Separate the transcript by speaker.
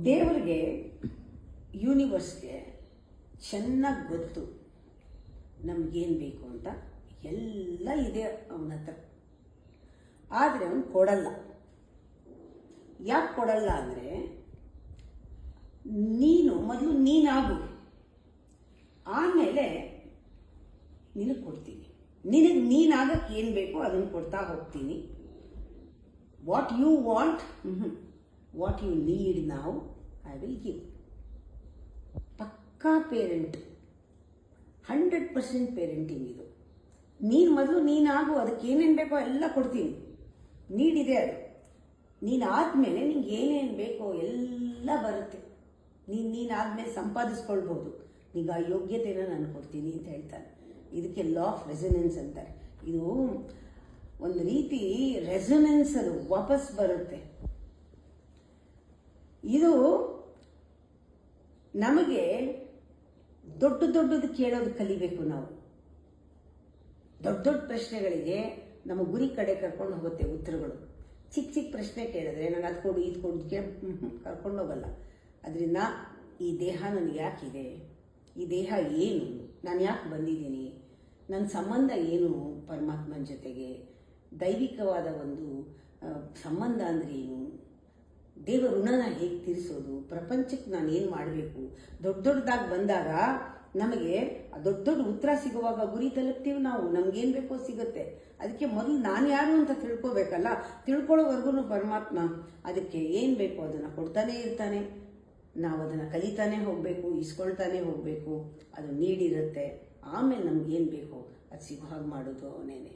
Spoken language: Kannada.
Speaker 1: ದೇವರಿಗೆ, ಯೂನಿವರ್ಸ್ಗೆ ಚೆನ್ನಾಗಿ ಗೊತ್ತು ನಮಗೇನು ಬೇಕು ಅಂತ. ಎಲ್ಲ ಇದೆ ಅವನ ಹತ್ರ, ಆದರೆ ಅವನು ಕೊಡಲ್ಲ. ಯಾಕೆ ಕೊಡಲ್ಲ ಅಂದರೆ, ನೀನು ಮೊದಲು ನೀನಾಗು, ಆಮೇಲೆ ನಿನಗೆ ಕೊಡ್ತೀನಿ. ನಿನಗೆ ನೀನಾಗಕ್ಕೆ ಏನು ಬೇಕೋ ಅದನ್ನು ಕೊಡ್ತಾ ಹೋಗ್ತೀನಿ. What you want, what you need ನಾವು ಐ ವಿಲ್ ಗಿವ್. ಪಕ್ಕಾ ಪೇರೆಂಟ್, 100% ಪೇರೆಂಟಿಂಗ್ ಇದು. ನೀನು ಮೊದಲು ನೀನಾಗು, ಅದಕ್ಕೆ ಏನೇನು ಬೇಕೋ ಎಲ್ಲ ಕೊಡ್ತೀನಿ. ನೀಡಿದೆ ಅದು. ನೀನಾದ್ಮೇಲೆ ನಿಂಗೆ ಏನೇನು ಬೇಕೋ ಎಲ್ಲ ಬರುತ್ತೆ. ನೀನಾದ್ಮೇಲೆ ಸಂಪಾದಿಸ್ಕೊಳ್ಬೋದು. ಈಗ ಆ ಯೋಗ್ಯತೆನ ನಾನು ಕೊಡ್ತೀನಿ ಅಂತ ಹೇಳ್ತಾನೆ. ಇದಕ್ಕೆ ಲಾ ಆಫ್ ರೆಸೊನೆನ್ಸ್ ಅಂತಾರೆ. ಇದು ಒಂದು ರೀತಿ ರೆಸೊನೆನ್ಸ್, ಅದು ವಾಪಸ್ ಬರುತ್ತೆ. ಇದು ನಮಗೆ ದೊಡ್ಡದು ಕೇಳೋದು ಕಲಿಬೇಕು ನಾವು. ದೊಡ್ಡ ಪ್ರಶ್ನೆಗಳಿಗೆ ನಮ್ಮ ಗುರಿ ಕಡೆ ಕರ್ಕೊಂಡು ಹೋಗುತ್ತೆ ಉತ್ತರಗಳು. ಚಿಕ್ಕ ಪ್ರಶ್ನೆ ಕೇಳಿದ್ರೆ ನನಗೆ ಅದು ಕೊಡು ಇದು ಕೊಡು ಕರ್ಕೊಂಡು ಹೋಗಲ್ಲ. ಅದರಿಂದ ಈ ದೇಹ ನನಗೆ ಯಾಕಿದೆ, ಈ ದೇಹ ಏನು, ನಾನು ಯಾಕೆ ಬಂದಿದ್ದೀನಿ, ನನ್ನ ಸಂಬಂಧ ಏನು ಪರಮಾತ್ಮನ ಜೊತೆಗೆ, ದೈವಿಕವಾದ ಒಂದು ಸಂಬಂಧ ಅಂದರೆ ಏನು, ದೇವ ಋಣನ ಹೇಗೆ ತೀರಿಸೋದು, ಪ್ರಪಂಚಕ್ಕೆ ನಾನು ಏನು ಮಾಡಬೇಕು. ದೊಡ್ಡದಾಗಿ ಬಂದಾಗ ನಮಗೆ ದೊಡ್ಡ ಉತ್ತರ ಸಿಗುವಾಗ ಗುರಿ ತಲುಪ್ತೀವಿ ನಾವು. ನಮ್ಗೇನು ಬೇಕೋ ಸಿಗುತ್ತೆ. ಅದಕ್ಕೆ ಮೊದಲು ನಾನು ಯಾರು ಅಂತ ತಿಳ್ಕೊಬೇಕಲ್ಲ. ತಿಳ್ಕೊಳ್ಳೋವರೆಗೂ ಪರಮಾತ್ಮ ಅದಕ್ಕೆ ಏನು ಬೇಕೋ ಅದನ್ನು ಕೊಡ್ತಾನೇ ಇರ್ತಾನೆ. ನಾವು ಅದನ್ನು ಕಲಿತಾನೆ ಹೋಗಬೇಕು, ಇಸ್ಕೊಳ್ತಾನೆ ಹೋಗಬೇಕು. ಅದು ನೀಡಿರುತ್ತೆ. ಆಮೇಲೆ ನಮ್ಗೇನು ಬೇಕೋ ಅದು ಸಿಗೋ ಹಾಗೆ ಮಾಡೋದು ಅವನೇನೆ.